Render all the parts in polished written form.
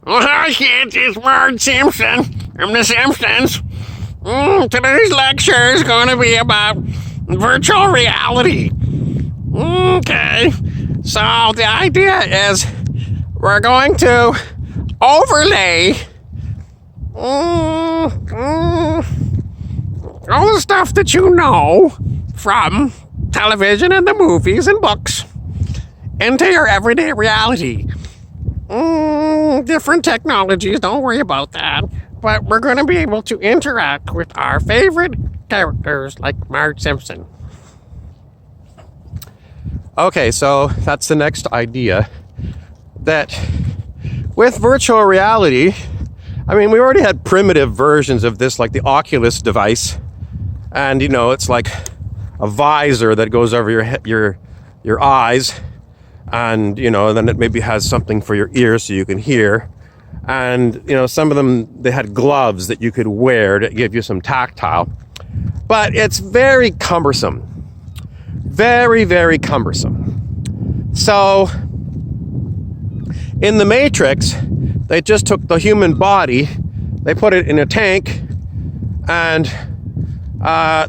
Oh, hi, kids. It's Marge Simpson from The Simpsons. Today's lecture is going to be about virtual reality. Okay. So the idea is we're going to overlay all the stuff that you know from television and the movies and books into your everyday reality. Different technologies, don't worry about that. But we're going to be able to interact with our favorite characters like Marge Simpson. Okay, so that's the next idea. That with virtual reality, I mean, we already had primitive versions of this, like the Oculus device. And, you know, it's like a visor that goes over your eyes. And, you know, then it maybe has something for your ears so you can hear. And, you know, some of them, they had gloves that you could wear to give you some tactile. But it's very cumbersome. Very, very cumbersome. So, in the Matrix, they just took the human body, they put it in a tank, and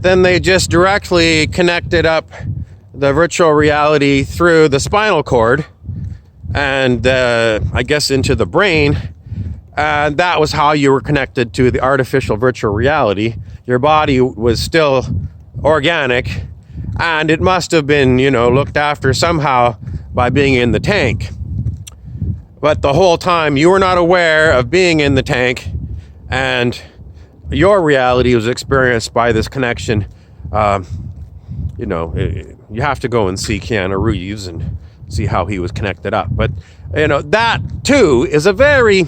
then they just directly connected up the virtual reality through the spinal cord and I guess into the brain. And that was how you were connected to the artificial virtual reality. Your body was still organic, and it must have been, you know, looked after somehow by being in the tank. But the whole time you were not aware of being in the tank, and your reality was experienced by this connection. You know, you have to go and see Keanu Reeves and see how he was connected up. But, you know, that too is a very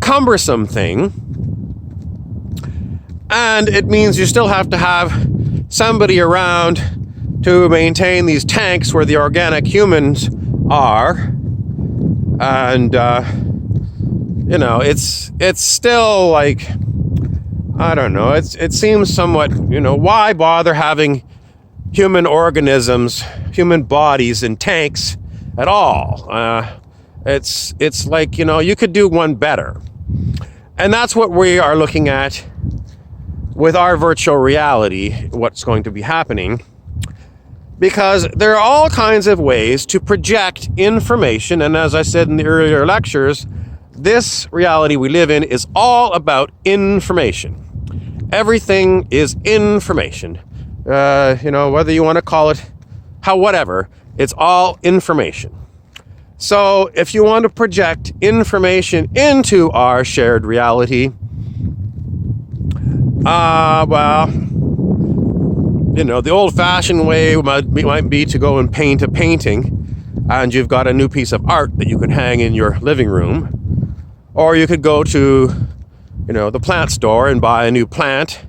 cumbersome thing. And it means you still have to have somebody around to maintain these tanks where the organic humans are. And, you know, it's still like, I don't know, it seems somewhat, you know, why bother having human organisms, human bodies in tanks at all? It's like, you know, you could do one better. And that's what we are looking at with our virtual reality, what's going to be happening. Because there are all kinds of ways to project information. And as I said in the earlier lectures, this reality we live in is all about information. Everything is information. You know, whether you want to call it whatever, it's all information. So if you want to project information into our shared reality, well, you know, the old-fashioned way might be to go and paint a painting, and you've got a new piece of art that you can hang in your living room. Or you could go to, you know, the plant store and buy a new plant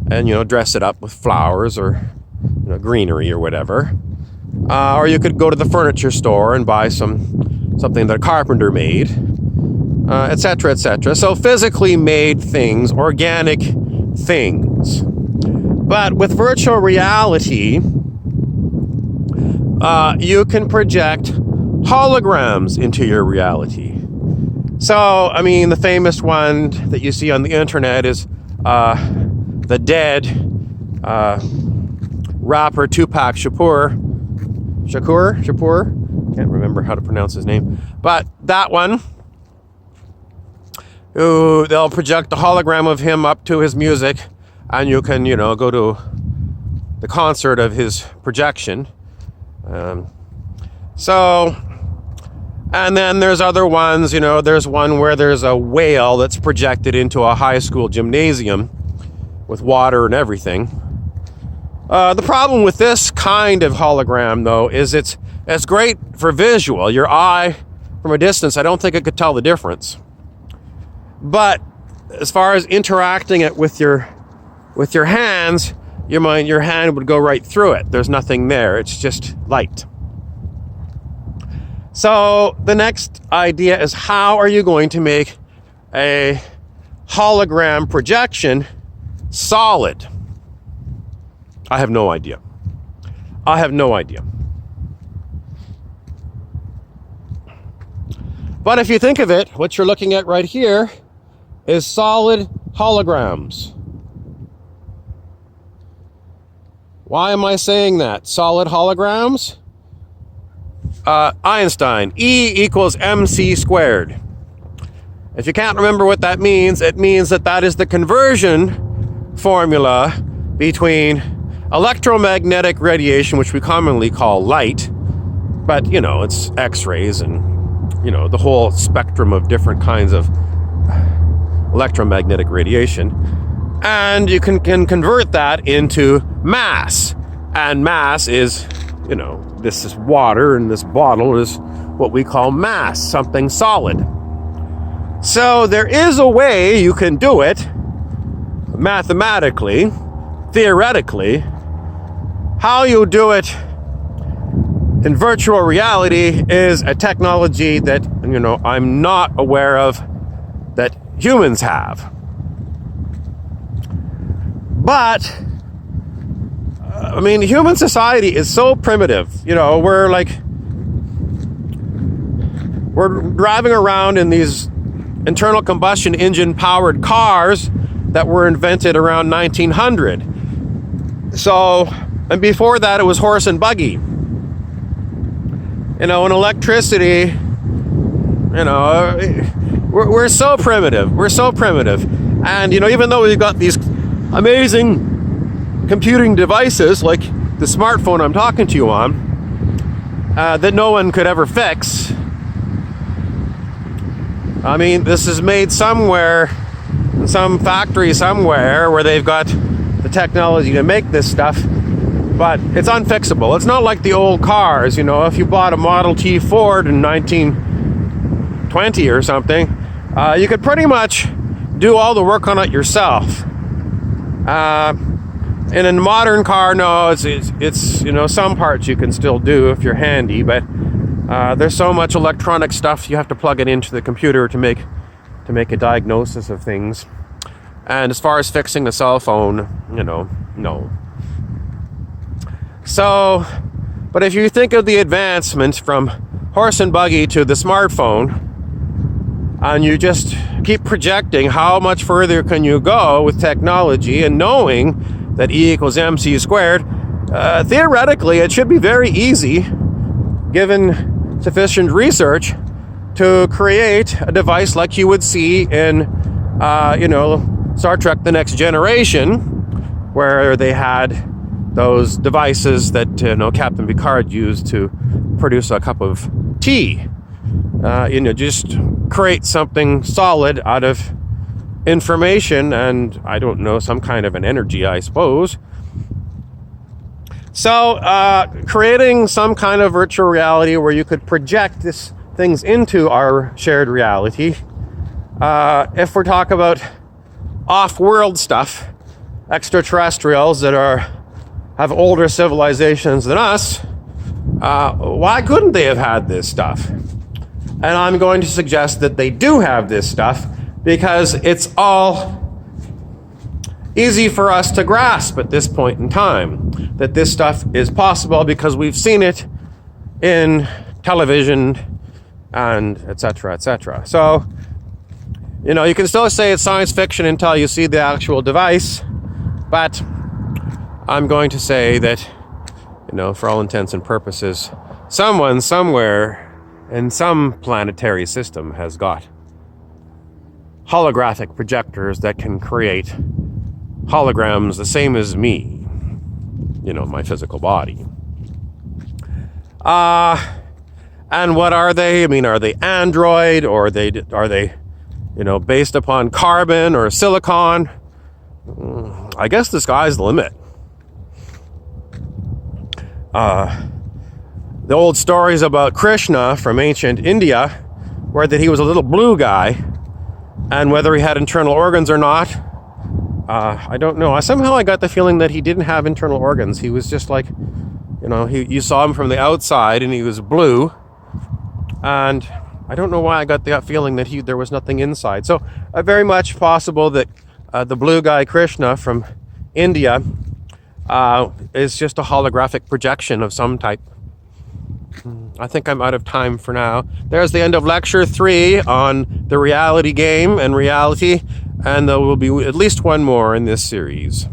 and, you know, dress it up with flowers or, you know, greenery or whatever. Or you could go to the furniture store and buy something that a carpenter made, etc., etc. So physically made things, organic things. But with virtual reality, you can project holograms into your reality. So, I mean, the famous one that you see on the internet is the dead rapper Tupac Shakur. Can't remember how to pronounce his name. But that one, they'll project the hologram of him up to his music, and you can, you know, go to the concert of his projection. So, and then there's other ones, you know, there's one where there's a whale that's projected into a high school gymnasium with water and everything. The problem with this kind of hologram, though, is it's great for visual. Your eye, from a distance, I don't think it could tell the difference. But as far as interacting it with your hands, your hand would go right through it. There's nothing there. It's just light. So the next idea is, how are you going to make a hologram projection solid? I have no idea. But if you think of it, what you're looking at right here is solid holograms. Why am I saying that? Solid holograms? Einstein, E equals MC squared. If you can't remember what that means, it means that that is the conversion formula between electromagnetic radiation, which we commonly call light, but, you know, it's X-rays and, you know, the whole spectrum of different kinds of electromagnetic radiation. And you can convert that into mass. And mass is, you know, this is water and this bottle is what we call mass, something solid. So there is a way you can do it mathematically, theoretically. How you do it in virtual reality is a technology that, you know, I'm not aware of that humans have. But I mean, human society is so primitive. You know, we're driving around in these internal combustion engine powered cars that were invented around 1900. So, and before that it was horse and buggy. You know, and electricity, you know, we're so primitive. We're so primitive. And, you know, even though we've got these amazing computing devices like the smartphone I'm talking to you on, that no one could ever fix. I mean, this is made somewhere, in some factory somewhere where they've got the technology to make this stuff, but it's unfixable. It's not like the old cars, you know, if you bought a Model T Ford in 1920 or something, you could pretty much do all the work on it yourself. In a modern car, no, it's you know, some parts you can still do if you're handy, but there's so much electronic stuff you have to plug it into the computer to make a diagnosis of things. And as far as fixing a cell phone, you know, no. So, but if you think of the advancement from horse and buggy to the smartphone, and you just keep projecting how much further can you go with technology, and knowing that E equals MC squared, theoretically it should be very easy, given sufficient research, to create a device like you would see in, you know, Star Trek The Next Generation, where they had those devices that, you know, Captain Picard used to produce a cup of tea. You know, just create something solid out of information and, I don't know, some kind of an energy, I suppose. So, creating some kind of virtual reality where you could project these things into our shared reality. If we're talking about off-world stuff, extraterrestrials that have older civilizations than us, why couldn't they have had this stuff? And I'm going to suggest that they do have this stuff, because it's all easy for us to grasp at this point in time, that this stuff is possible because we've seen it in television and etc., etc. So, you know, you can still say it's science fiction until you see the actual device, but I'm going to say that, you know, for all intents and purposes, someone somewhere in some planetary system has got holographic projectors that can create holograms the same as me, you know, my physical body. And what are they? I mean, are they android, or are they, you know, based upon carbon or silicon? I guess the sky's the limit. The old stories about Krishna from ancient India were that he was a little blue guy, and whether he had internal organs or not, I don't know. Somehow I got the feeling that he didn't have internal organs. He was just like, you know, you saw him from the outside and he was blue, and I don't know why I got that feeling that there was nothing inside. So very much possible that the blue guy Krishna from India is just a holographic projection of some type. I think I'm out of time for now. There's the end of lecture 3 on the reality game and reality, and there will be at least one more in this series.